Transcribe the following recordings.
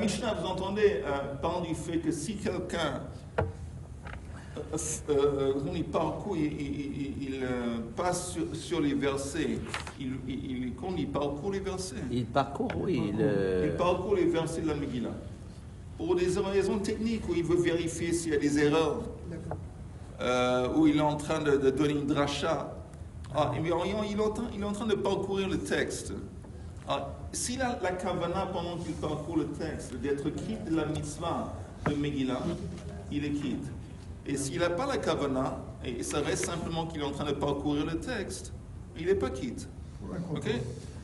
Mishnah, vous entendez, parle du fait que si quelqu'un il parcourt, il passe sur les versets, quand il parcourt les versets. Il parcourt, oui. Il parcourt les versets de la Megillah. Pour des raisons techniques, où il veut vérifier s'il y a des erreurs, où il est en train de donner une dracha. Il est en train de parcourir le texte. S'il a la kavana pendant qu'il parcourt le texte, d'être quitte de la mitzvah de Megillah, il est quitte. Et s'il n'a pas la kavana, et ça reste simplement qu'il est en train de parcourir le texte, il n'est pas quitte. Ok?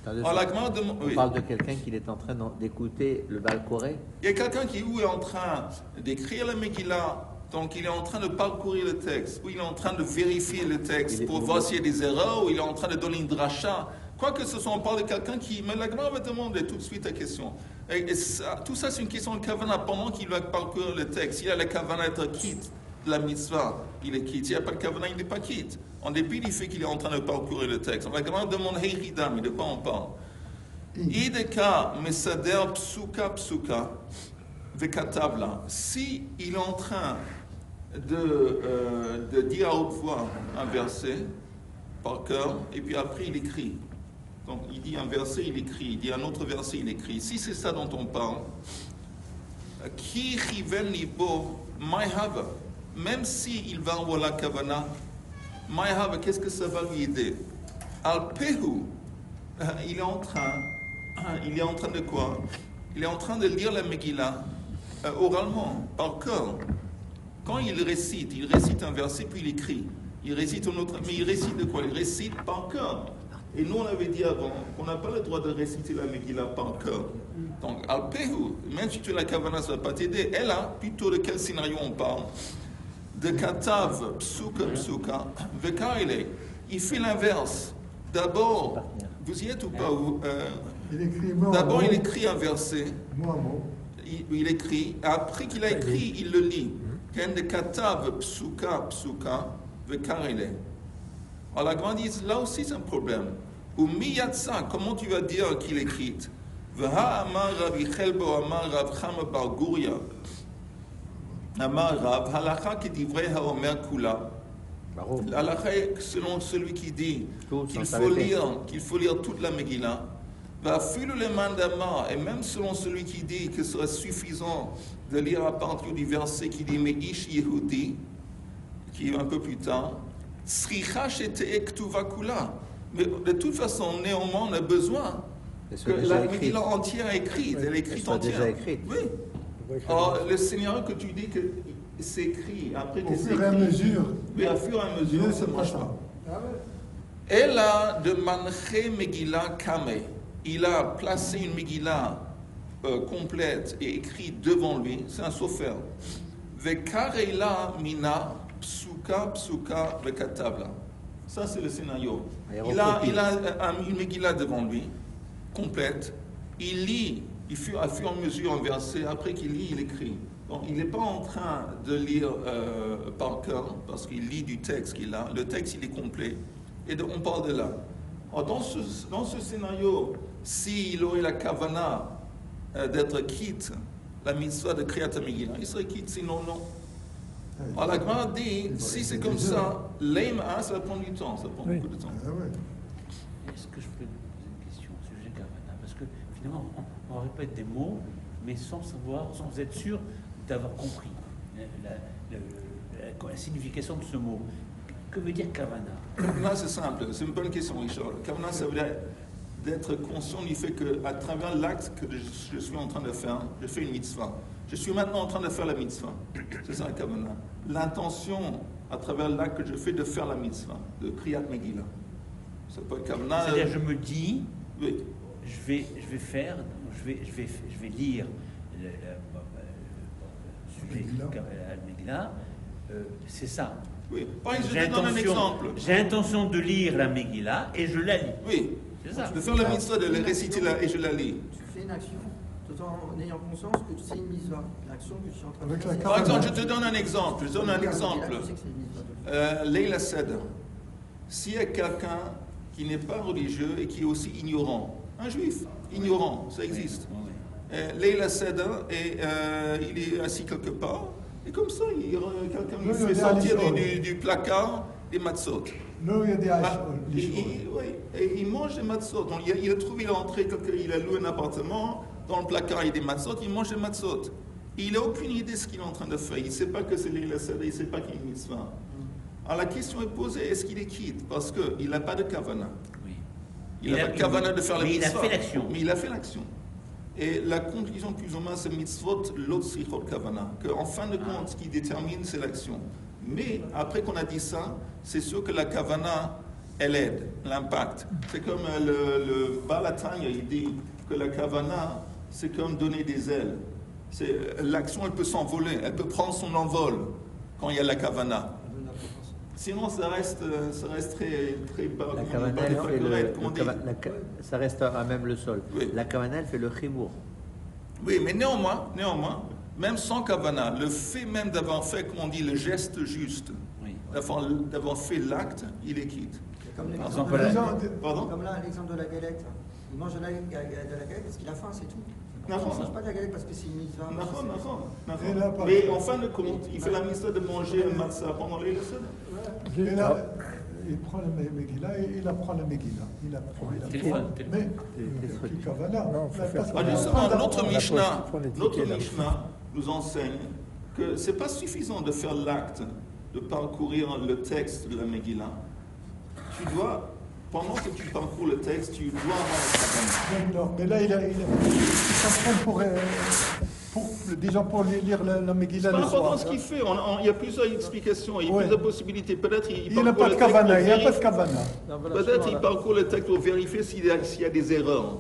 On parle de quelqu'un qui est en train d'écouter le Baal Koré. Il y a quelqu'un qui est en train d'écrire la Megillah, donc il est en train de parcourir le texte, ou il est en train de vérifier le texte pour voir s'il y a des erreurs, ou il est en train de donner une dracha. Quoi que ce soit, on parle de quelqu'un qui... Mais la Gemara va demander tout de suite la question. Tout ça, c'est une question de kavana pendant qu'il va parcourir le texte. S'il a la kavana d'être quitte de la mitzvah, il est quitte. S'il n'y a pas de kavana, il n'est pas quitte. En dépit du fait qu'il est en train de parcourir le texte. La Gemara demande Hey Ridam, de quoi on parle? Ideka mesader psuka vekatavla. Si il est en train de dire à haute voix un verset par cœur, et puis après il écrit. Donc il dit un verset, il écrit. Il dit un autre verset, il écrit. Si c'est ça dont on parle, ki chiven libo maihava, même si il va avoir la kavana, maihava, qu'est-ce que ça va lui aider? Al pehu, il est en train de quoi? Il est en train de lire la Megillah oralement, par cœur. Quand il récite un verset, puis il écrit. Il récite un autre, mais il récite de quoi? Il récite par cœur. Et nous, on avait dit avant qu'on n'a pas le droit de réciter la Megillah par cœur. Donc, al-pehu, même si tu as la kavana, ça ne va pas t'aider. Elle a plutôt de quel scénario on parle? De katav, psuka, vekaile. Il fait l'inverse. D'abord, vous y êtes ou pas? D'abord, il écrit un verset. Il écrit. Après qu'il a écrit, il le lit. De katav, psuka, vekaile. Alors la grande dit, là aussi c'est un problème. Ou miyatsa, comment tu vas dire qu'il est quitte? Vaha amar Rav Yichelbo amar Rav Chama bar Guria. Amar Rav, halakha ki divrei haomer kula. L'halakha selon celui qui dit qu'il faut lire toute la Megillah. Va filu le mandama, et même selon celui qui dit que ce serait suffisant de lire à partir du verset qui dit Meish Yehudi, qui est un peu plus tard. Mais de toute façon, néanmoins, on a besoin que la Megillah entière est écrite. Elle est écrite entière. Déjà écrite. Oui. Alors, le Seigneur que tu dis que c'est écrit, après que c'est écrit. Au fur et à mesure. Oui, à fur et à mesure, ça ne marche pas. Elle a de manche Megillah Kame. Il a placé une Megillah complète et écrite devant lui. C'est un sofer. Vekarela mina. Psuka, vekatavla. Ça, c'est le scénario. Il a une Megillah devant lui, complète. Il lit, à fur et à mesure un verset. Après qu'il lit, il écrit. Donc, il n'est pas en train de lire par cœur, parce qu'il lit du texte qu'il a. Le texte, il est complet. Et on parle de là. Alors, dans ce scénario, s'il aurait la kavana d'être quitte, la mitzvah de Kriyat Megillah, il serait quitte, sinon non. Alors la Gemara dit, si c'est comme ça, l'Eima, ça va prendre du temps, ça prend beaucoup de temps. Est-ce que je peux poser une question au sujet de Kavana? Parce que finalement, on répète des mots, mais sans savoir, sans être sûr d'avoir compris la signification de ce mot. Que veut dire Kavana? Kavana, c'est simple, c'est une bonne question, Richard. Kavana, ça veut dire d'être conscient du fait qu'à travers l'acte que je suis en train de faire, je fais une mitzvah. Je suis maintenant en train de faire la mitzvah. C'est ça la kavana. L'intention, à travers l'acte que je fais de faire la mitzvah, de Kriyat Megillah. Ça peut être kavana. C'est-à-dire, je me dis, oui. je vais lire le sujet Megillah. C'est ça. Oui. Par exemple, je te donne un exemple. J'ai l'intention de lire la Megillah et je la lis. Oui. C'est ça. De faire la mitzvah, de la réciter et je la lis. Tu fais une action tout en ayant conscience que c'est une mitzvah. L'action que tu es en train de faire. Par exemple, je te donne un exemple. Leila Seder. S'il y a quelqu'un qui n'est pas religieux et qui est aussi ignorant, un juif ignorant, ça existe. Leila Seder, et il est assis quelque part, et comme ça, quelqu'un lui fait sortir du placard des matzot. Et il mange des matzot. Donc, il a trouvé l'entrée, il a loué un appartement, dans le placard il y a des matzot, il mange des matzot. Il n'a aucune idée de ce qu'il est en train de faire. Il ne sait pas que c'est Leila Seder, il ne sait pas qu'il est mitzvah. Alors la question est posée, est-ce qu'il est quitte? Parce qu'il n'a pas de kavana. Oui. Il n'a pas de kavana de faire la mitzvah. Mais il a fait l'action. Mais il a fait l'action. Et la conclusion plus ou moins, c'est mitzvot l'autre sichot kavana. Qu'en fin de compte, ce qui détermine, c'est l'action. Mais après qu'on a dit ça, c'est sûr que la kavana, elle aide, l'impact. C'est comme le Balatanya, il dit que la kavana, c'est comme donner des ailes. L'action, elle peut s'envoler, elle peut prendre son envol quand il y a la kavana. Sinon, ça reste très bas. La kavana, ça reste à même le sol. Oui. La kavana, elle fait le chimour. Oui, mais néanmoins, même sans kavana, le fait même d'avoir fait, comme on dit, le geste juste, Oui. d'avoir fait l'acte, il est quitte. Comme Par l'exemple exemple, Pardon? comme là, l'exemple de la galette. Il mange de la galette parce qu'il a faim, c'est tout. Il ne D'accord. mange pas de la galette parce que c'est une mitzvah. D'accord. Mais en fin de compte, il fait la mitzvah de manger un matzah pendant les leçons. Et là, il prend le Megillah et il apprend le Megillah. Téléphone. Mais le Kavana. Justement, notre Mishnah nous enseigne que ce n'est pas suffisant de faire l'acte, de parcourir le texte de la Megillah. Tu dois, pendant que tu parcours le texte, tu dois avoir la kavana. Mais là, il s'entraîne pour lire la Megillah C'est pas le important soir. ce qu'il fait. Il y a plusieurs explications, il y a plusieurs possibilités. Peut-être Il n'a pas de Kavana, il n'y a pas de Kavana. Peut-être il parcourt le texte pour vérifier s'il y a des erreurs.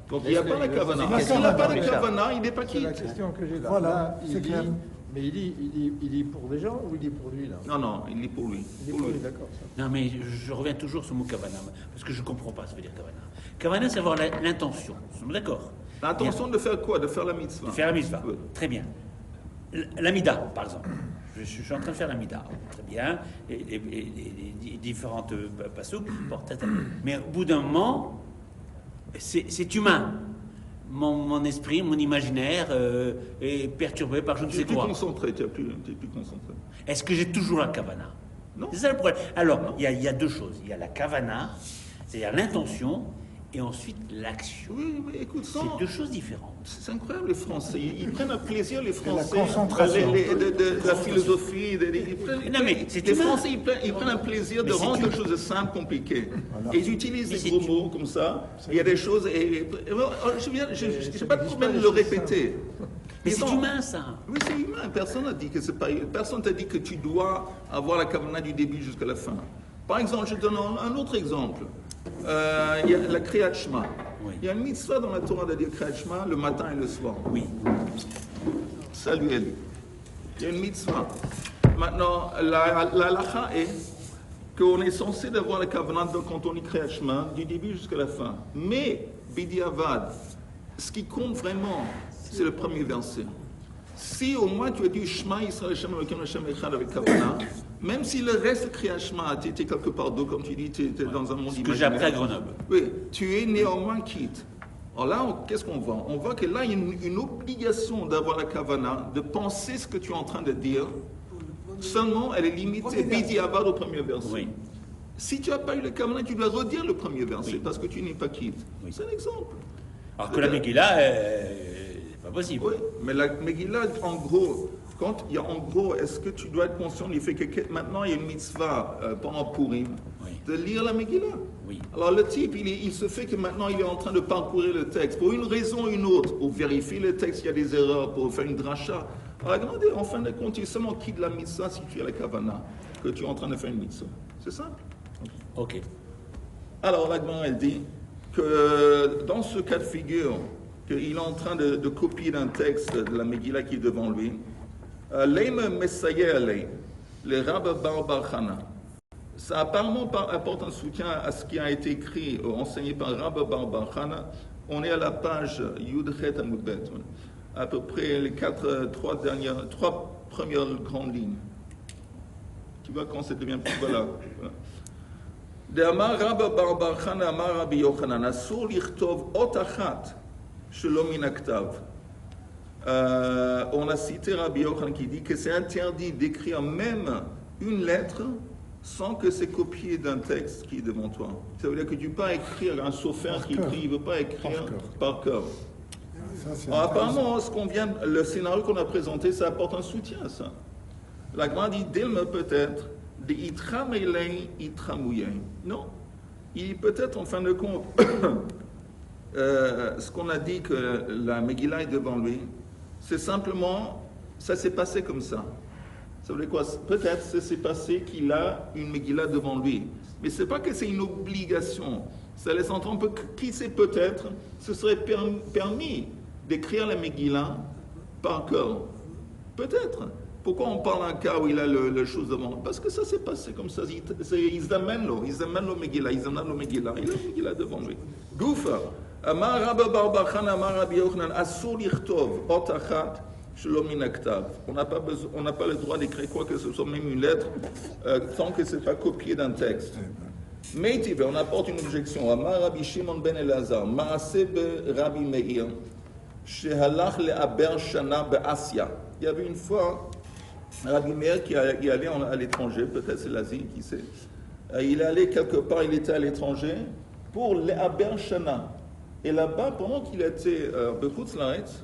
Donc il n'y a pas la kavana. S'il n'a pas de kavana, il n'est pas C'est quitte. la question que j'ai là. Voilà, Là, c'est clair. Mais il lit pour des gens ou il lit pour lui là? Non, il est pour lui. Il lit pour lui, d'accord. ça. Non, mais je reviens toujours sur le mot kavana, parce que je ne comprends pas ce que veut dire kavana. Kavana, c'est avoir l'intention. Nous sommes d'accord? L'intention de faire quoi? De faire la mitzvah. De faire la mitzvah. Oui. Très bien. L'amida, par exemple. Je suis en train de faire l'amida. Très bien. Et les différentes passouk. Bon, mais au bout d'un moment, c'est humain. Mon esprit, mon imaginaire est perturbé par je ne Tu sais es plus quoi. concentré, tu es plus concentré. Est-ce que j'ai toujours la kavana? Non. C'est ça le problème. Alors, il y a deux choses. Il y a la kavana, c'est-à-dire l'intention, et ensuite l'action. Oui, mais écoute, C'est deux choses différentes. c'est incroyable les Français. Ils prennent un plaisir, les Français, concentration. de la philosophie. Non, mais c'est les humain. Français, ils prennent un plaisir de Mais c'est rendre humain. quelque chose de simple compliqué. Et ils utilisent Mais des c'est gros humain. mots comme ça. Il y a des choses. Je n'ai pas de problème de le répéter. Mais c'est non. humain, ça. Oui, c'est humain. Personne n'a dit que c'est pas. Personne t'a dit que tu dois avoir la kavana du début jusqu'à la fin. Par exemple, je donne un autre exemple. Il y a la Kriyat Shema. Oui. Il y a une mitzvah dans la Torah de dire Kriyat Shema le matin et le soir. Oui. Salut Eli. Il y a une mitzvah. Maintenant, la halacha est qu'on est censé avoir la kavanah quand on dit Kriyat Shema du début jusqu'à la fin. Mais, Bidiavad, ce qui compte vraiment, c'est le premier verset. Si au moins tu as dit Shema Yisrael Hashem Elokeinu Hashem Echad avec kavanah, même si le reste Kriyat Shema, tu étais quelque part d'autre, comme tu dis, tu étais dans un monde Ce que j'ai appris à imaginaire. Grenoble. Oui, tu es néanmoins quitte. Alors là, qu'est-ce qu'on voit? On voit que là, il y a une obligation d'avoir la kavana, de penser ce que tu es en train de dire. Seulement, elle est limitée bidiavad au premier verset. Oui. Si tu n'as pas eu le kavana, tu dois redire le premier verset Oui. parce que tu n'es pas quitte. Oui. C'est un exemple. Alors que la Megillah, c'est pas possible. Oui, mais la Megillah, en gros, quand il y a en gros, est-ce que tu dois être conscient du fait que maintenant il y a une mitzvah pendant Purim Oui. de lire la Megillah? Oui. Alors le type, il se fait que maintenant il est en train de parcourir le texte pour une raison ou une autre, pour vérifier le texte, il y a des erreurs, pour faire une dracha. Alors regardez, en fin de compte, tu seulement quitte la mitzvah si tu as la kavana, que tu es en train de faire une mitzvah. C'est simple. Ok. Alors la Gemara, elle dit que dans ce cas de figure, qu'il est en train de copier d'un texte de la Megillah qui est devant lui, Leim Messayeh, le Rabba Bar Chana. Ça apparemment apporte un soutien à ce qui a été écrit, enseigné par Rabba Bar Chana. On est à la page Yudchet Amudbet, à peu près les trois premières grandes lignes. Tu vois quand ça devient plus voilà. De Amar Rabba Bar Chana Amar Rabbi Yochanan Asur lichtov ot achat Shelom min haktav. On a cité Rabbi Yochanan qui dit que c'est interdit d'écrire même une lettre sans que c'est copié d'un texte qui est devant toi. Ça veut dire que tu ne peux pas écrire un sophère qui écrit, il ne veut pas écrire par cœur. Apparemment, le scénario qu'on a présenté, ça apporte un soutien à ça. La Gemara dit, Dilma peut-être, de itramelei itramouye. Non, il peut-être en fin de compte, ce qu'on a dit que la Megillah est devant lui, c'est simplement, ça s'est passé comme ça. Ça veut dire quoi? Peut-être ça s'est passé qu'il a une Megillah devant lui. Mais ce n'est pas que c'est une obligation. Ça laisse entendre qui sait peut-être, ce serait permis d'écrire la Megillah par cœur. Peut-être. Pourquoi on parle d'un cas où il a le chose devant? Parce que ça s'est passé comme ça. Ils amènent le Megillah, il a la Megillah devant lui. Goufa. Amar Rabba Barbachan, Amar Rabbi Yochanan, Asur lichtov, ot achat, shelom min haktav. On n'a pas le droit d'écrire quoi que ce soit, même une lettre, tant que ce n'est pas copié d'un texte. Meitiv, on apporte une objection. Amar Rabbi Shimon ben Elazar, Maaseh be Rabbi Meir, shehalach le'aber shana be'Asia. Il y avait une fois Rabbi Meir qui est allé à l'étranger, peut-être c'est l'Asie, qui sait. Il est allé quelque part, il était à l'étranger pour le'aber shana. Et là-bas, pendant qu'il était Bechutz Laaretz,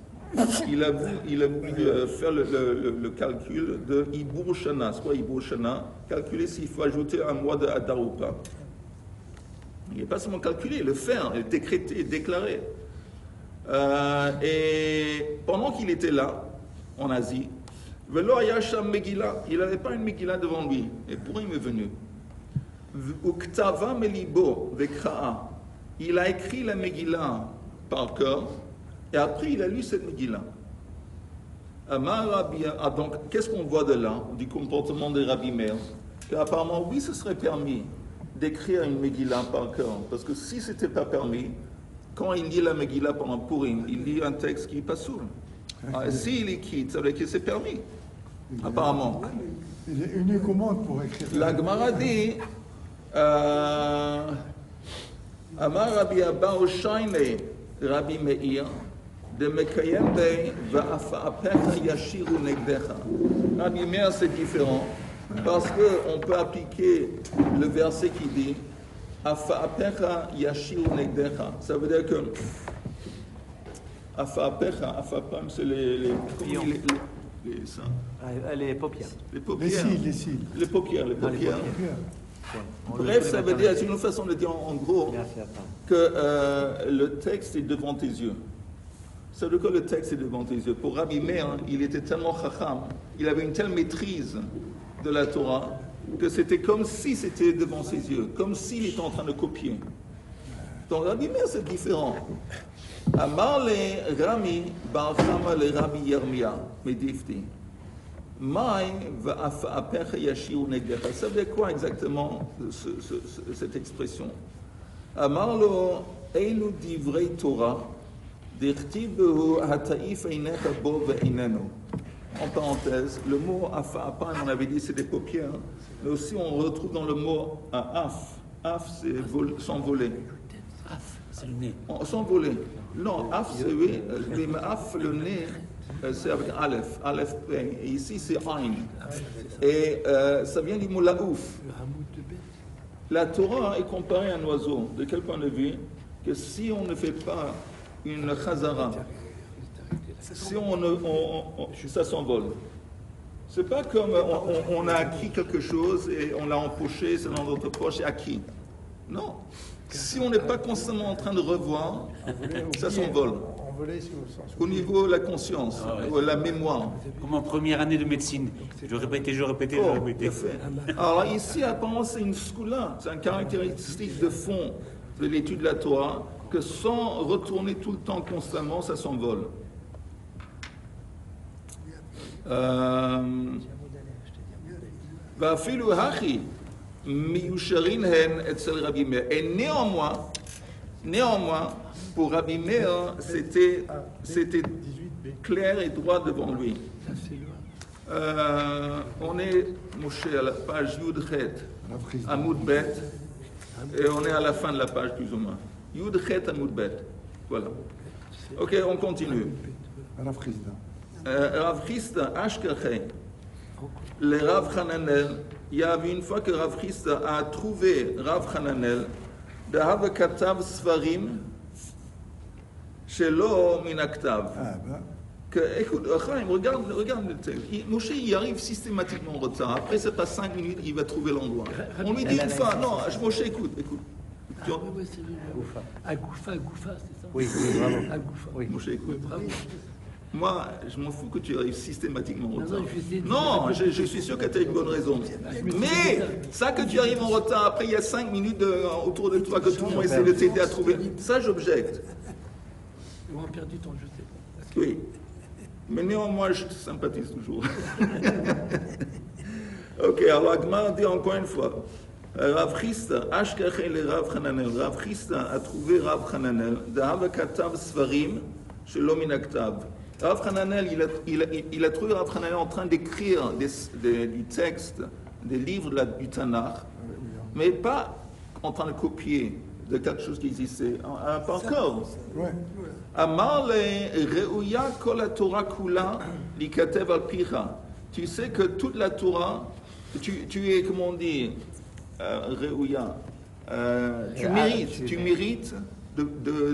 il a voulu faire le calcul de Ibour Shana. C'est quoi Ibour Shana? Calculer s'il faut ajouter un mois de Hadar ou pas. Il n'est pas seulement calculé, le faire, le décréter, déclarer. Et pendant qu'il était là, en Asie, Velo Ayasham Megillah, il n'avait pas une Megillah devant lui. Et pour il est venu. Uktava Melibo Vekraa. Il a écrit la Megillah par cœur, et après il a lu cette Megillah. Donc, qu'est-ce qu'on voit de là, du comportement de Rabbi Meir? Qu'apparemment, oui, ce serait permis d'écrire une Megillah par cœur, parce que si ce n'était pas permis, quand il lit la Megillah pendant Purim, il lit un texte qui n'est pas sourd. S'il est quitte, ça veut dire que c'est permis, apparemment. Il est uniquement pour écrire. La Gemara dit... Amar Rabbi Abba Oshayne Rabbi Meir de Mekayem Bey Va'afa'apecha Yashiru Negdecha. Rabbi Meir c'est différent parce qu'on peut appliquer le verset qui dit Afa'apecha Yashiru Negdecha. Ça veut dire que Afa'apecha, Afa'apam c'est les paupières. Les paupières. Les paupières. Les paupières. Bref, ça veut dire, c'est une façon de dire en gros que le texte est devant tes yeux. Ça veut dire que le texte est devant tes yeux. Pour Rabbi Meir, il était tellement chacham, il avait une telle maîtrise de la Torah, que c'était comme si c'était devant ses yeux, comme s'il était en train de copier. Donc Rabbi Meir, c'est différent. Amar le Rami bar Chama le Rabbi Yirmiyah medifti. Ça veut dire quoi exactement cette expression? Amarlo eilu divrei Torah dirtibehu hataif einecha bo ve'inenu. En parenthèse, le mot afa'apam, on avait dit c'est des paupières, mais aussi on retrouve dans le mot af. Af, c'est s'envoler. Af, c'est le nez. S'envoler. Non, af, c'est oui, mais af, le nez. C'est avec Aleph, Aleph P, et ici c'est Ain. Et ça vient du mot laouf. La Torah est comparée à un oiseau. De quel point de vue? Que si on ne fait pas une chazara, si ça s'envole. C'est pas comme on a acquis quelque chose et on l'a empoché, c'est dans notre poche et acquis. Non. Si on n'est pas constamment en train de revoir, ça s'envole. Au niveau de la conscience, la mémoire. Comme en première année de médecine. Je répétais. Alors ici, apparemment, c'est une skoula, c'est une caractéristique de fond de l'étude de la Torah, que sans retourner tout le temps constamment, ça s'envole. Et néanmoins, pour Rabbi Meir, c'était clair et droit devant lui. On est, Moshe, à la page Yud Chet, Amoud Bet, et on est à la fin de la page plus ou moins. Yud Chet Amoud Bet. Voilà. Ok, on continue. Rav Chisda. Rav Chisda, Ashkaché, le Rav Hananel, il y a une fois que Rav Chisda a trouvé Rav Hananel, de Hava Katav Svarim, Shelo Minaktav. Ah, ben. Écoute, Chaim, regarde le texte. Moshe, il arrive systématiquement en retard. Après, ça passe 5 minutes, il va trouver l'endroit. On lui dit une fois, non, Moshe, écoute. Agoufa, c'est ça? Oui, bravo. Agoufa. Oui. Moshe, écoute. Bravo. Moi, je m'en fous que tu arrives systématiquement en retard. Non, je vais essayer de- Non, je suis sûr que tu as une bonne raison. Mais, ça que tu arrives en retard, après il y a 5 minutes autour de toi que tout le monde essaie de t'aider à trouver, ça j'objecte. Ils vont perdre du temps, je sais pas. Oui. Mais néanmoins, je te sympathise toujours. Ok, alors Agma dit encore une fois. Rav Chisda, Ashkaché le Rav Hananel. Rav Chisda a trouvé Rav Hananel. D'Hava Katav Svarim, Shelo Minaktav. Rav Hananel, il a trouvé Rav Hananel en train d'écrire du texte, des livres du Tanakh, mais pas en train de copier de quelque chose qui existait par cœur. Ouais. Amar le Reuya kol haTorah kula likatev al picha. Tu sais que toute la Torah, tu es, comment on dit, Reuya, tu mérites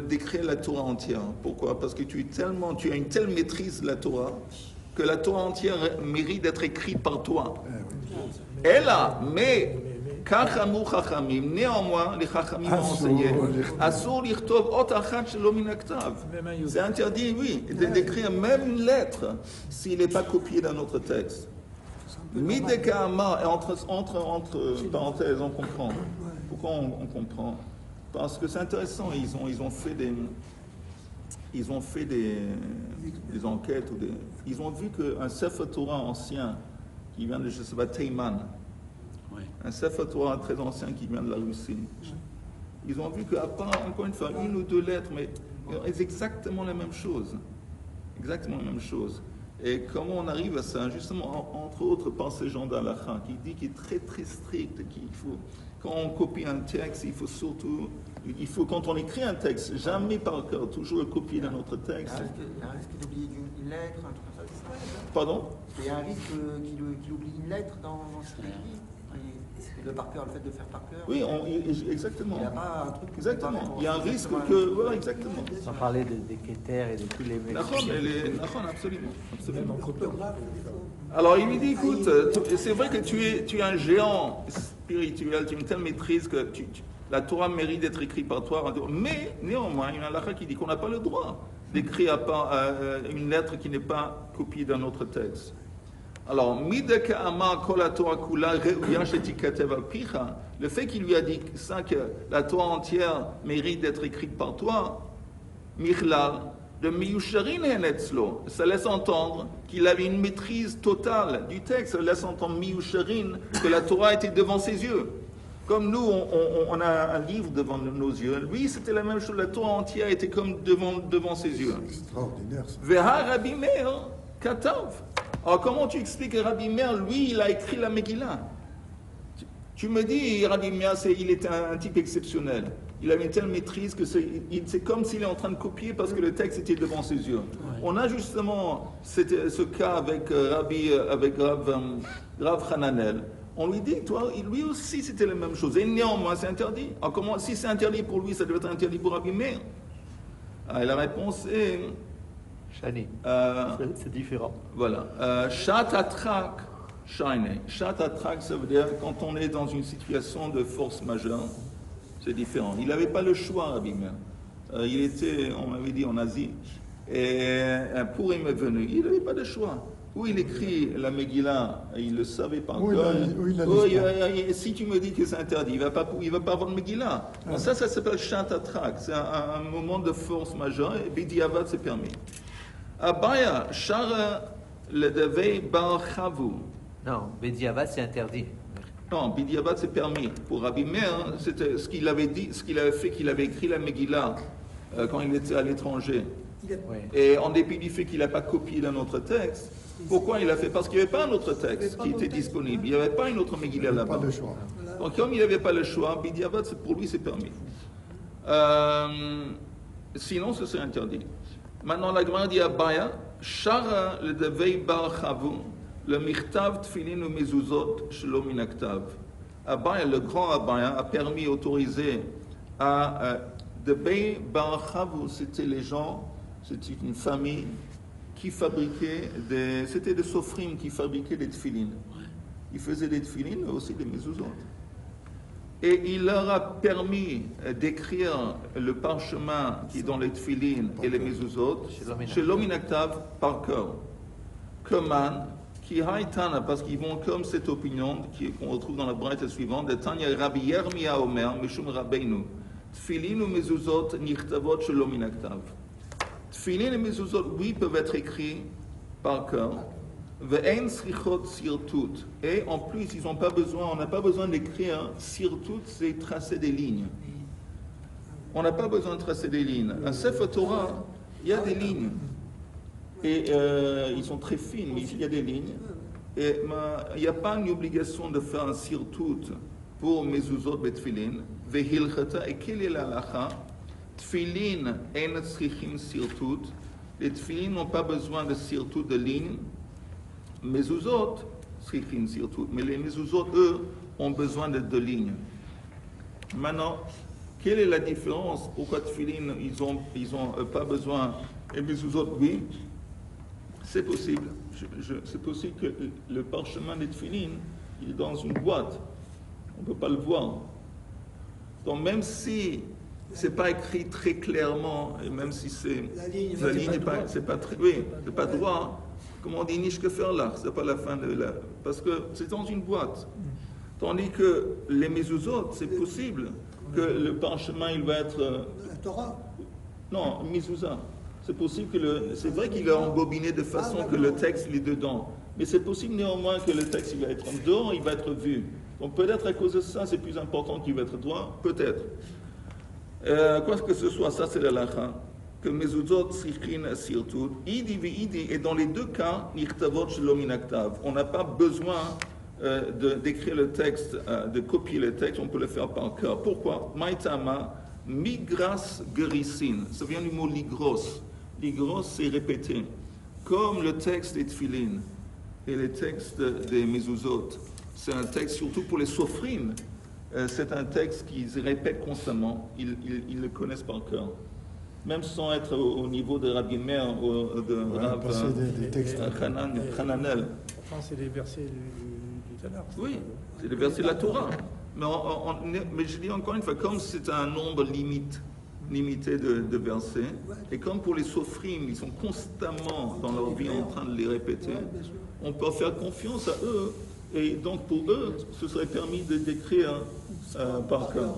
d'écrire la Torah entière. Pourquoi? Parce que tu as une telle maîtrise de la Torah que la Torah entière mérite d'être écrite par toi. Et là, mais Kachamou Chachamim, néanmoins, les Chachamim ont enseigné Asur lichtov ot achat shelo min haktav. C'est interdit, oui, d'écrire même une lettre s'il n'est pas copié dans notre texte. Midekama, et entre parenthèses, on comprend. Pourquoi on comprend? Parce que c'est intéressant, ils ont fait des enquêtes, ils ont vu qu'un Sefer Torah ancien qui vient de, je sais pas, Teiman, un Sefer Torah très ancien qui vient de la Russie, ils ont vu qu'à part, encore une fois, une ou deux lettres, mais c'est exactement la même chose. Exactement la même chose. Et comment on arrive à ça? Justement, entre autres, par ces gens d'Allah qui dit qu'il est très très strict, qu'il faut, quand on copie un texte, quand on écrit un texte, jamais par cœur, toujours le copier dans notre texte. Il y a un risque d'oublier une lettre, un truc comme ça, c'est ça? Pardon? Il y a un risque qu'il oublie une lettre dans ce qu'il écrit. Et le par cœur, le fait de faire par cœur. Oui, exactement. Il n'y a pas un truc. Exactement. Il y a un risque que. Voilà, exactement. Sans parler des quêteurs et de tous les mecs. Absolument. Alors il lui dit, écoute, c'est vrai que tu es un géant spirituel, tu as une telle maîtrise que la Torah mérite d'être écrite par toi, mais néanmoins, il y a un halakha qui dit qu'on n'a pas le droit d'écrire une lettre qui n'est pas copiée dans notre texte. Alors, le fait qu'il lui a dit ça, que la Torah entière mérite d'être écrite par toi, ça laisse entendre qu'il avait une maîtrise totale du texte, ça laisse entendre que la Torah était devant ses yeux. Comme nous, on a un livre devant nos yeux, lui c'était la même chose, la Torah entière était comme devant ses yeux. Extraordinaire ça. Veha Rabbi Meir Katav. Alors comment tu expliques que Rabbi Meir, lui, il a écrit la Megillah? Tu me dis, Rabbi Meir, il était un type exceptionnel. Il avait une telle maîtrise que c'est comme s'il est en train de copier parce que le texte était devant ses yeux. On a justement ce cas avec Rav Hananel. On lui dit, toi, lui aussi c'était la même chose. Et néanmoins, c'est interdit. Alors si c'est interdit pour lui, ça doit être interdit pour Rabbi Meir. Et la réponse est... Shani. C'est différent. Voilà. Shat atrak, shine. Shat atrak, ça veut dire quand on est dans une situation de force majeure, c'est différent. Il n'avait pas le choix, Rabbi Meir. Il était, on m'avait dit, en Asie. Et un Purim est venu. Il n'avait pas de choix. Où il écrit la Megillah, il le savait pas encore. Si tu me dis que c'est interdit, il va pas avoir de Megillah. Bon, ça s'appelle Shat atrak. C'est un moment de force majeure. Et Bidiavad, c'est permis. Abaya, Shara, le devait bar chavu. Non, Bediavad, c'est interdit. Non, Bidiavad, c'est permis. Pour Rabbi Meir, c'était ce qu'il avait dit, ce qu'il avait fait, qu'il avait écrit la Megillah quand il était à l'étranger. Oui. Et en dépit du fait qu'il n'a pas copié dans notre texte, pourquoi il a fait? Parce qu'il n'y avait pas un autre texte qui était disponible. Il n'y avait pas une autre Megillah là-bas. Pas de choix. Donc, comme il n'avait pas le choix, Bidiavad, pour lui, c'est permis. Sinon, ce serait interdit. Maintenant, la Gemara dit à Abaya, Shara le devei bar chavu, le mirtav tfilin ou mezuzot shelo minaktav. Abaya, le grand Abaya, a permis, autorisé à devei bar chavu, c'était les gens, c'était une famille qui fabriquait c'était des sofrim qui fabriquaient des tfilines. Ils faisaient des tfilines, mais aussi des mezuzot. Et il leur a permis d'écrire le parchemin qui est dans les tfilines et les mezuzot chez l'ominaktav par cœur. Keman, qui haïtana, parce qu'ils vont comme cette opinion qu'on retrouve dans la braïta suivante, de Tanya Rabbi Yermia Omer, Mishum Rabbeinu, tfilin ou mezuzot nichtavot chez l'ominaktav. Tfilin et mezuzot, oui, peuvent être écrits par cœur. Et en plus, on n'a pas besoin d'écrire sirtout, c'est tracer des lignes. On n'a pas besoin de tracer des lignes. Un Sefer Torah, il y a des lignes. Et ils sont très fines, mais il y a des lignes. Et il n'y a pas une obligation de faire un sirtout pour mezuzot betfilin. Vehilchata, et quelle est la halacha? Tfilin en tzrichim sirtout. Les tfilin n'ont pas besoin de sirtout de lignes. Mezuzot, mais les mezuzot, eux, ont besoin de deux lignes. Maintenant, quelle est la différence? Pourquoi tfilin, ils ont pas besoin, et mezuzot, oui? C'est possible. C'est possible que le parchemin des tfilin, il est dans une boîte. On ne peut pas le voir. Donc même si c'est pas écrit très clairement, et même si la ligne n'est pas très, oui, c'est pas droit. Comment on dit niche que faire là? C'est pas la fin de la. Parce que c'est dans une boîte. Tandis que les mezuzot, c'est possible que le parchemin il va être. La Torah? Non, mezuzah. C'est possible que c'est vrai qu'il est embobiné de façon que le texte il est dedans. Mais c'est possible néanmoins que le texte il va être en dehors, il va être vu. Donc peut-être à cause de ça, c'est plus important qu'il va être droit. Peut-être. Quoi que ce soit, ça c'est la lacha. Que mezuzot sichin sirtout, idi, et dans les deux cas, nichtavot shelo minaktav. On n'a pas besoin d'écrire le texte, de copier le texte, on peut le faire par cœur. Pourquoi? Maïtama, migras gerisin. Ça vient du mot ligros. Ligros, c'est répété. Comme le texte des tfilin et les textes des mezuzot. C'est un texte surtout pour les sofrim. C'est un texte qu'ils répètent constamment. Ils le connaissent par cœur. Même sans être au niveau de Rabbi Meir ou de Rav Hananel. Enfin, c'est les versets du Tanakh. Oui, c'est les versets de la Torah. Mais je dis encore une fois, comme c'est un nombre limité de versets, et comme pour les sofrim, ils sont constamment dans leur vie en train de les répéter, on peut faire confiance à eux, et donc pour eux, ce serait permis de d'écrire par cœur.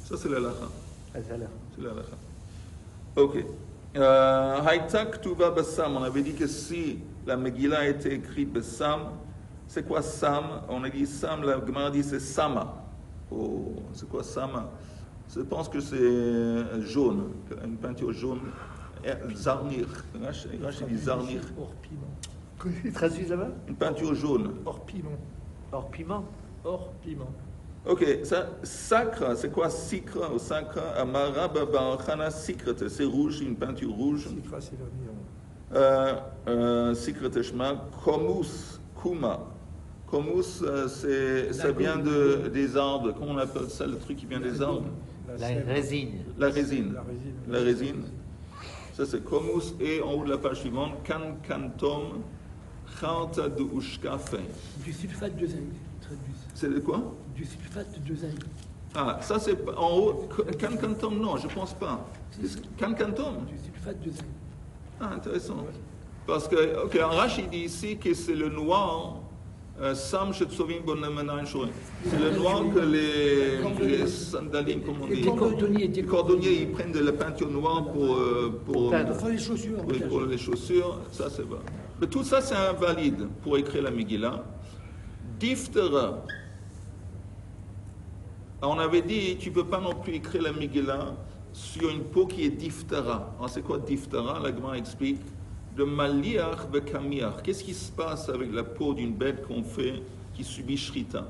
Ça, c'est la lacha. C'est la lacha. Ok. Haïtak tuva bassam. On avait dit que si la Megillah a été écrite bassam, c'est quoi sam? On a dit sam, la Gemara dit c'est sama. Oh, c'est quoi sama? Je pense que c'est jaune, une peinture jaune. Zarnir. Rache dit zarnir. Hors piment. Traduis là-bas? Une peinture jaune. Hors piment. Hors piment? Hors piment. Ok, ça, sacre, c'est quoi sicre ou sacre? Amara babarachana sicre, c'est rouge, une peinture rouge. Sikra, c'est l'avenir. Sicre teshma, komus, kuma. Komus, ça vient des arbres. Comment on appelle ça, le truc qui vient des arbres? La résine. La résine. La résine. Ça, c'est komus. Et en haut de la page suivante, kankantom, charta de ushkafe. Du sulfate de zinc. C'est de quoi? Du sulfate de zinc. Ah, ça c'est en haut. Kankantom, non, je pense pas. Kankantom? Du sulfate de zinc. Ah, intéressant. Parce que, ok, en Rashi dit ici que c'est le noir. Sam Shetsovim Bonemenain Shorim. C'est le noir que les sandalines, comme on dit. Les cordonniers, ils prennent de la peinture noire pour faire les chaussures. Oui, pour les chaussures, ça c'est vrai. Mais tout ça c'est invalide pour écrire la Megillah. Diftera. On avait dit, tu ne peux pas non plus écrire la Megillah sur une peau qui est diftera. Alors c'est quoi diftera? La Gemara explique. De maliach vekamiach. Qu'est-ce qui se passe avec la peau d'une bête qu'on fait, qui subit shrita?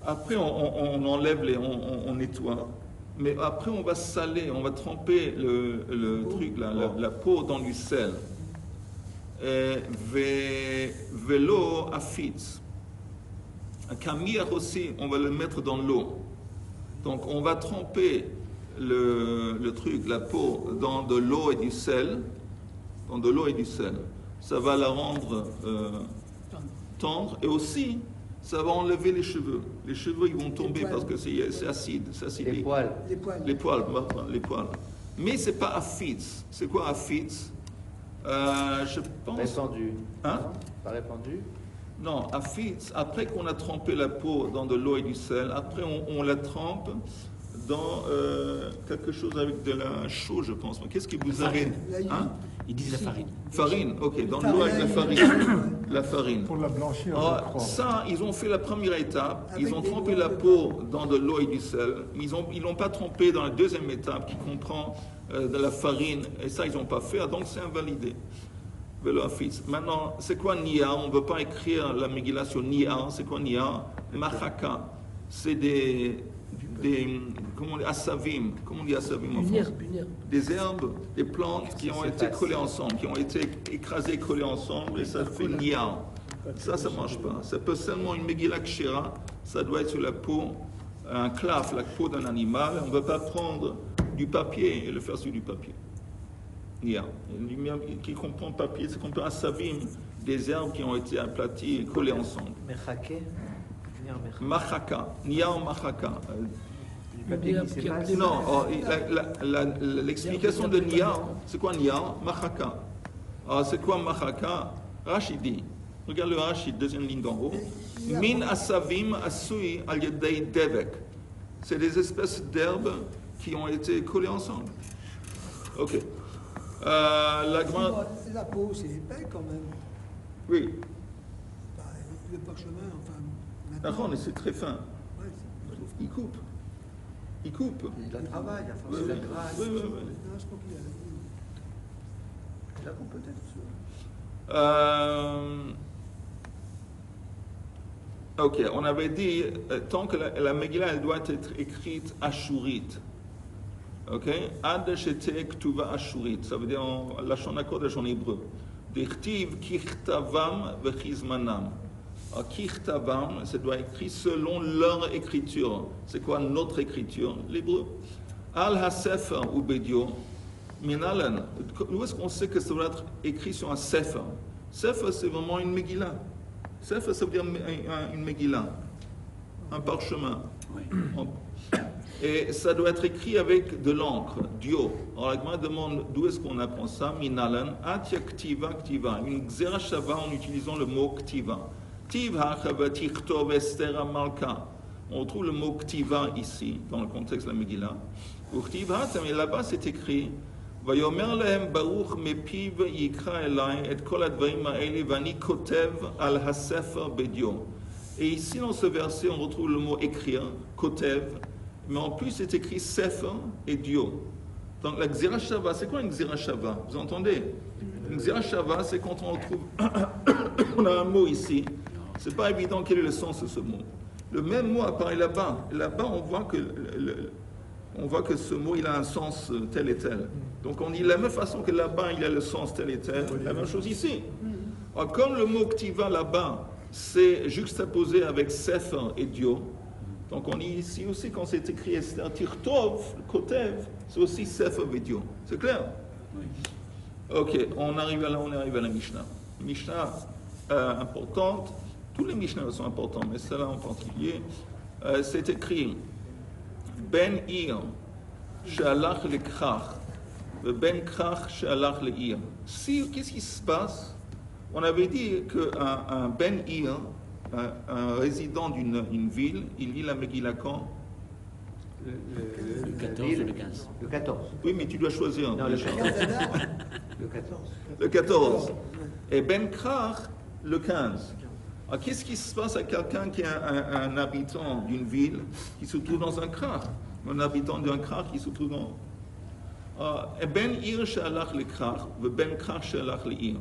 Après, on enlève on nettoie. Mais après, on va saler, on va tremper le truc, là, la peau dans du sel. Vélo afitz. Un camir aussi, on va le mettre dans l'eau. Donc, on va tremper le truc, la peau, dans de l'eau et du sel. Dans de l'eau et du sel. Ça va la rendre tendre. Et aussi, ça va enlever les cheveux. Les cheveux, ils vont tomber parce que c'est acide. C'est acidique. Les poils. Les poils. Les poils. Mais c'est pas afitz. C'est quoi afitz? Je pense... Répandu. Hein? Pas répandu. Non, afitz, après qu'on a trempé la peau dans de l'eau et du sel, après on la trempe dans quelque chose avec de la chaux, je pense. Mais qu'est-ce que vous avez? Hein? Ils disent la farine. Farine, ok, dans l'eau avec la farine. La farine. Pour la blanchir, Ah, je crois. ça, ils ont fait la première étape. Ils Avec ont des trempé noix la de peau dans de l'eau et du sel. Ils l'ont pas trempé dans la deuxième étape qui comprend de la farine. Et ça, ils n'ont pas fait. Donc, c'est invalidé. Maintenant, c'est quoi Nia? On ne veut pas écrire la Megillah sur Nia. C'est quoi Nia? Machaka. C'est des comment on dit, assavim. Comment on dit assavim en Une français? herbe, une herbe. Des herbes, des plantes qui ont été passe. collées ensemble, qui ont été écrasées, collées ensemble, et ça fait Nia. Ça ne marche pas. Ça peut seulement une Megillah Kshera. Ça doit être sur la peau, un claf, la peau d'un animal. On ne veut pas prendre du papier et le faire sur du papier. Nia. Qui comprend papier, c'est qu'on peut assavim, des herbes qui ont été aplaties et collées ensemble. Mechake. Machaka. Nia ou machaka. Du papier qui s'efface. Non, l'explication de Nia, c'est quoi Nia? Machaka. Alors, c'est quoi Machaka? Rashi dit. Regarde le Rashi, deuxième ligne d'en haut. Min asavim asui al yedei devek. C'est des espèces d'herbes qui ont été collées ensemble. Ok. La grande. La peau, c'est épais quand même. Oui. Bah, le parchemin, enfin. D'accord, mais c'est très fin. Ouais, Il coupe. Il coupe. il la travaille, à force Oui, de la oui, grâce. oui, oui, oui. Non, je crois qu'il a la peau peut-être. Ok, on avait dit, tant que la Megillah, elle doit être écrite ashurite. Ok? Ad shete ktuva ashurite. Ça veut dire en Lashon HaKodesh en hébreu. D'echtiv kirtavam vechizmanam. Kirtavam, ça doit être écrit selon leur écriture. C'est quoi notre écriture? L'hébreu. Al hasefer ou bedio. Minalan. Où est-ce qu'on sait que ça doit être écrit sur un sefer? Sefer, c'est vraiment une Megillah. Sefer, ça veut dire une Megillah. Un parchemin. Oui. Et ça doit être écrit avec de l'encre, dio. Alors la Gemara demande d'où est-ce qu'on apprend ça? Minalan, atia ktiva ktiva. Une xerashava en utilisant le mot ktiva. Tiv hachava tichtov estera malka. On retrouve le mot ktiva ici, dans le contexte de la Megillah. Ou ktiva, mais là-bas c'est écrit Vayomer lehem baruch mepiv yikra elai et kol advarim ha'eli vani kotev al hasefer bedio. Et ici dans ce verset on retrouve le mot écrire, kotev, mais en plus c'est écrit sefer et dio. Donc la xerashava, c'est quoi une xerashava? Vous entendez? Une xerashava, c'est quand on retrouve on a un mot ici. C'est pas évident quel est le sens de ce mot. Le même mot apparaît là-bas. Là-bas, on voit que ce mot il a un sens tel et tel. Donc on dit de la même façon que là-bas il a le sens tel et tel, la même chose ici. Alors, comme le mot ktiva là-bas, c'est juxtaposé avec sefer et dio. Donc on dit ici aussi quand c'est écrit Esther Tirtov, Kotev, c'est aussi sefer et dio. C'est clair? Oui. Ok, on arrive à la Mishnah. Mishnah importante. Tous les Mishnahs sont importants, mais celle-là en particulier. C'est écrit Ben Ir, She'alach le Krach, Ben Krach, She'alach le Ir. Si, qu'est-ce qui se passe? On avait dit qu'un Ben Ir, un résident d'une ville, il lit la Megillah quand? Le 14 ou le 15. Le 14. Oui, mais tu dois choisir. Non, le 14. Le 14. Le 14. Et Ben Krach, le 15. Alors, qu'est-ce qui se passe à quelqu'un qui est un habitant d'une ville qui se trouve dans un krach? Un habitant d'un krach qui se trouve dans... Ben ir she'alach le krach, ve ben krach she'alach le ir.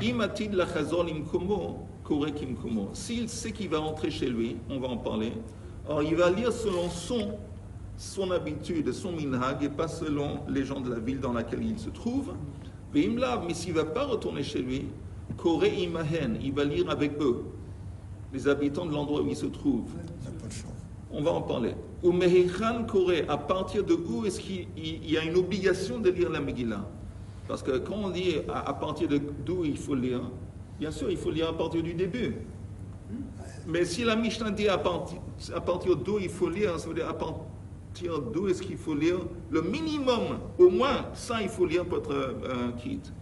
Im atid lachazor imkomo, korek imkomo. S'il sait qu'il va rentrer chez lui, on va en parler, alors il va lire selon son son habitude, son minhag, et pas selon les gens de la ville dans laquelle il se trouve. Mais s'il ne va pas retourner chez lui, Koré Imahen, il va lire avec eux, les habitants de l'endroit où il se trouve. Il n'a pas de choix. On va en parler. Ou Mehechan Koré, à partir de où est-ce qu'il y a une obligation de lire la Megillah? Parce que quand on dit à partir d'où il faut lire, bien sûr, il faut lire à partir du début. Mais si la Mishnah dit à partir d'où il faut lire, ça veut dire à partir d'où est-ce qu'il faut lire le minimum, au moins, ça il faut lire pour être quitte.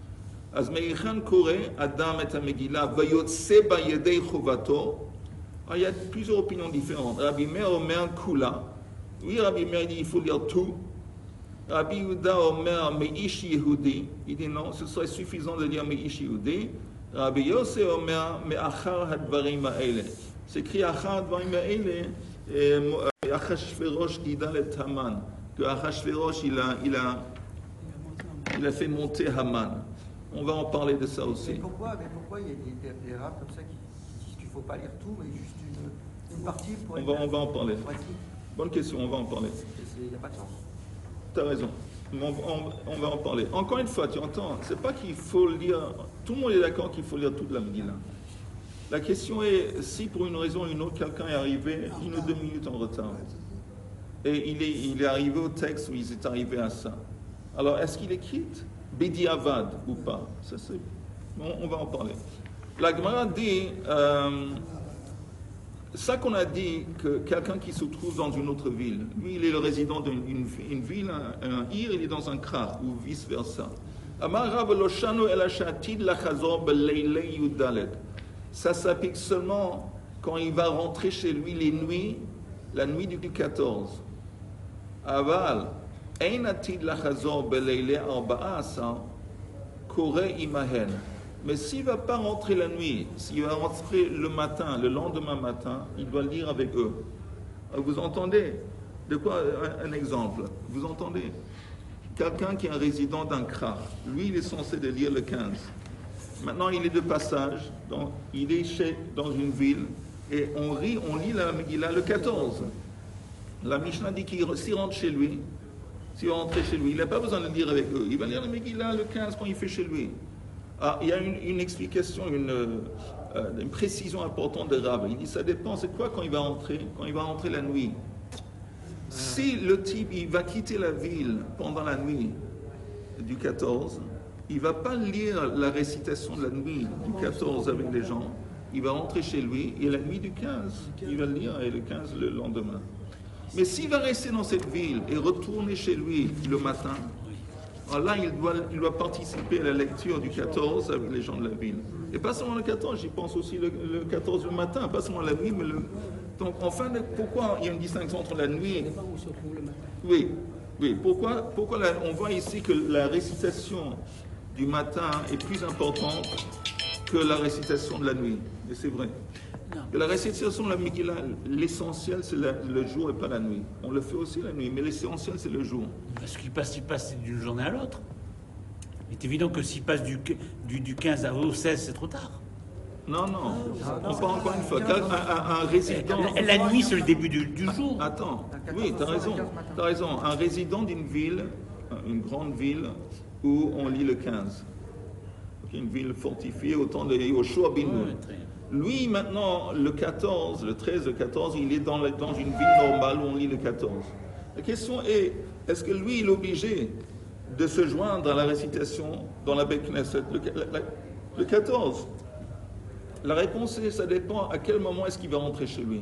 Az meichan koré Adam et Megillah vayotse bayedei chovato. Il y a plusieurs opinions différentes. Rabbi Meir Omer Kula. Oui, Rabbi Meir dit il faut lire tout. Rabbi Yehuda Omer Meish Yehudi. Il dit non, ce serait suffisant de lire Meish Yehudi. Rabbi Yose Omer Me'achar Hadvarim Ha'ele. C'est écrit Achar Hadvarim Ha'ele. Achashverosh Gidal et Haman. Que Achashverosh il a fait monter Haman. On va en parler de ça aussi. Mais pourquoi il y a des rabbins comme ça qui disent qu'il ne faut pas lire tout, mais juste une partie pour être... On va en parler. pour être- Bonne question, on va en parler. Il n'y a pas de sens. Tu as raison. On va en parler. Encore une fois, tu entends, c'est pas qu'il faut lire, tout le monde est d'accord qu'il faut lire toute la Megillah. La question est, si pour une raison ou une autre, quelqu'un est arrivé 1 ou 2 minutes en retard, et il est arrivé au texte où il est arrivé à ça, alors est-ce qu'il est quitte Bedi Avad ou pas? Ça, on va en parler. La Gemara dit, ça qu'on a dit, que quelqu'un qui se trouve dans une autre ville, lui il est le résident d'une ville, un ir, il est dans un krar, ou vice-versa. Ça s'applique seulement quand il va rentrer chez lui la nuit du 14. Aval, ein atid lachazor beleile 14, koré imahen. Mais s'il ne va pas rentrer la nuit, s'il va rentrer le matin, le lendemain matin, il doit lire avec eux. Vous entendez? De quoi un exemple? Vous entendez? Quelqu'un qui est un résident d'un krar, lui il est censé de lire le 15. Maintenant il est de passage, donc il est dans une ville, et on lit la Megillah le 14. La Mishnah dit qu'il s'il rentre chez lui, s'il va rentrer chez lui, il n'a pas besoin de lire avec eux. Il va lire la Megillah le 15 quand il fait chez lui. Ah, il y a une explication, une précision importante de Rav. Il dit ça dépend, c'est quoi quand il va rentrer? Quand il va rentrer la nuit. Si le type il va quitter la ville pendant la nuit du 14, il ne va pas lire la récitation de la nuit du 14 avec les gens. Il va rentrer chez lui et la nuit du 15, il va lire et le 15 le lendemain. Mais s'il va rester dans cette ville et retourner chez lui le matin, alors là, il doit participer à la lecture du 14 avec les gens de la ville. Et pas seulement le 14, j'y pense aussi le 14 le matin, pas seulement la nuit, mais le... Donc, enfin, pourquoi il y a une distinction entre la nuit... Oui. Pourquoi on voit ici que la récitation du matin est plus importante que la récitation de la nuit. Et c'est vrai. Que la récitation de la Megillah, l'essentiel, c'est le jour et pas la nuit. On le fait aussi la nuit, mais l'essentiel, c'est le jour. Parce qu'il passe d'une journée à l'autre. Il est évident que s'il passe du 15 au 16, c'est trop tard. Non. On parle encore une fois. Un résident... La nuit, c'est le début du jour. Attends. Oui, tu as raison. Un résident d'une ville, une grande ville, où on lit le 15. Une ville fortifiée au temps de Yoshua bin Nun. Lui, maintenant, le 13, le 14, il est dans une ville normale où on lit le 14. La question est, est-ce que lui, il est obligé de se joindre à la récitation dans la Beit Knesset le 14? La réponse est, ça dépend à quel moment est-ce qu'il va rentrer chez lui.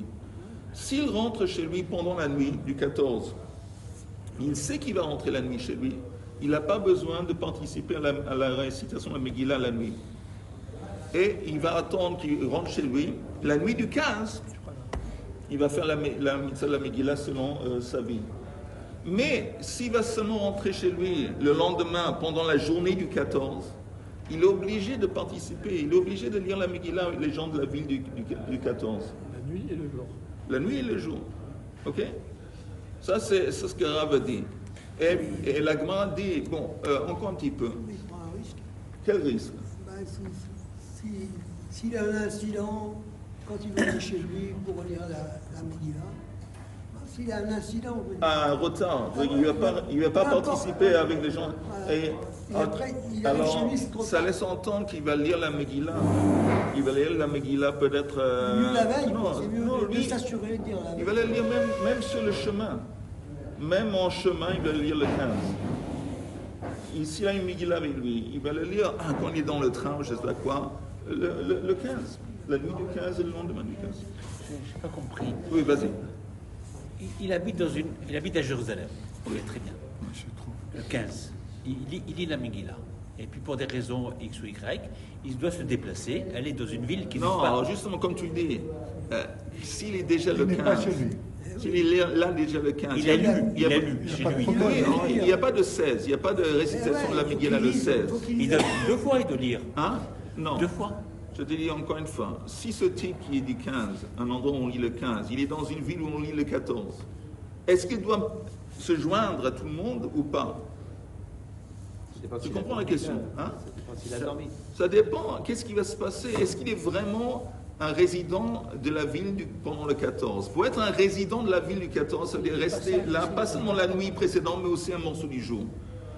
S'il rentre chez lui pendant la nuit du 14, il sait qu'il va rentrer la nuit chez lui. Il n'a pas besoin de participer à la récitation de la Megillah la nuit. Et il va attendre qu'il rentre chez lui. La nuit du 15, il va faire la mitzvah de la Megillah selon sa vie. Mais s'il va seulement rentrer chez lui le lendemain, pendant la journée du 14, il est obligé de participer, il est obligé de lire la Megillah avec les gens de la ville du 14. La nuit et le jour. La nuit et le jour. Ok? Ça, c'est ce que Rav dit. Et la Gemara dit, bon, encore un petit peu. Mais il prend un risque. Quel risque? S'il a un incident, quand il va aller chez lui pour lire la Megillah, S'il y a un incident, on veut dire. Un retard. Il ne va pas participer avec les gens. Et après, il arrive chez lui, c'est trop ça tard. laisse entendre qu'il va lire la Megillah. Il va lire la Megillah peut-être. Mieux la veille, non, c'est mieux non, de lui, s'assurer de dire la il veille. va la lire même sur le chemin. Même en chemin, il va lire le 15. S'il a une Megillah avec lui, il va le lire quand il est dans le train, je ne sais pas quoi, le 15. La nuit du 15 et le lendemain du 15. Je n'ai pas compris. Oui, vas-y. Il habite à Jérusalem. Oui, très bien. Le 15. Il lit la Megillah. Et puis pour des raisons X ou Y, il doit se déplacer, aller dans une ville qui n'est Non, pas... alors justement, comme tu dis, s'il est déjà le Il n'est 15, pas chez lui. s'il est là déjà le 15, Il a lu il y a chez pas- lui. Oui, il n'y a pas de 16, il n'y a pas de récitation de la Megillah le 16. Il doit, 2 fois, il doit lire. Hein? Non. 2 fois. Je te dis encore une fois, si ce type qui est du 15, un endroit où on lit le 15, il est dans une ville où on lit le 14, est-ce qu'il doit se joindre à tout le monde ou pas? Tu comprends la question, hein? Il a dormi. Ça dépend. Qu'est-ce qui va se passer? Est-ce qu'il est vraiment un résident de la ville pendant le 14? Pour être un résident de la ville du 14, ça veut dire rester là, pas seulement la nuit précédente, mais aussi un morceau du jour.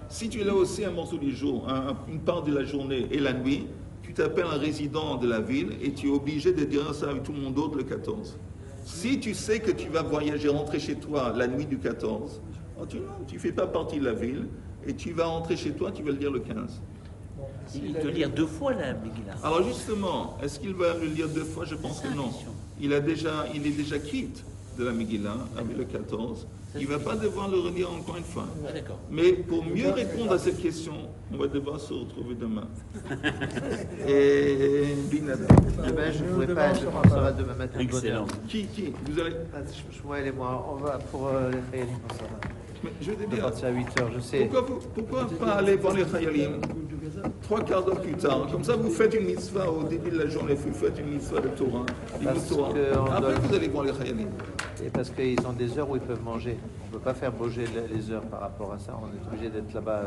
Si tu es là aussi un morceau du jour, une part de la journée et la nuit, tu t'appelles un résident de la ville et tu es obligé de dire ça avec tout le monde d'autre le 14. Si tu sais que tu vas voyager, rentrer chez toi la nuit du 14, tu ne fais pas partie de la ville et tu vas rentrer chez toi, tu vas le dire le 15. Il doit lire 2 fois la Megillah. Alors justement, est-ce qu'il va le lire 2 fois? Je pense que non. Il est déjà quitte de la Megillah avec le 14. Il ne va pas devoir le relire encore une fois. Ah, d'accord. Mais pour mieux répondre à cette question, on va devoir se retrouver demain. Et Binada. Ben, je ne pourrais pas être, ça va demain matin. de bonne Excellent. heure. Qui? Vous allez. Shmuel et moi, on va pour les Khayalim, ça va. Mais je vais te On va dire. partir à 8h, je sais. Pourquoi pas aller voir les Chayalim 3/4 d'heure plus tard? Comme ça, vous faites une mitzvah au début de la journée, vous faites une mitzvah de Torah. Parce Torah. que on Après, doit- vous allez voir les Chayalim. Et parce qu'ils ont des heures où ils peuvent manger. On ne peut pas faire bouger les heures par rapport à ça. On est obligé d'être là-bas.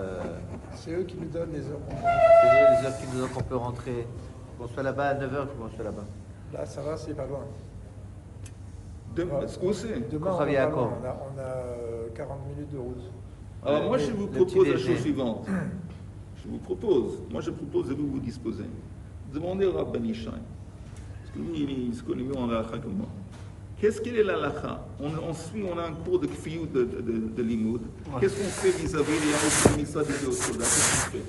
C'est eux qui nous donnent les heures. C'est les heures qui nous donnent qu'on peut rentrer. Qu'on soit là-bas à 9h, qu'on soit là-bas. Là, ça va, c'est pas loin. Demain, ce qu'on sait. Demain, Qu'on travaille on, à va pas loin. quand On a 40 minutes de route. Alors moi, je vous Le propose la petit-déjeuner. chose suivante. Je propose de vous vous disposer. Demandez au Rabban Ishai. Parce que lui, il se connaît mieux en halakha que moi. Qu'est-ce qu'il est l'halakha? On a un cours de kfiyut de limoud. Qu'est-ce qu'on fait vis-à-vis des mitzvahs des autres soldats? Qu'est-ce qu'on fait?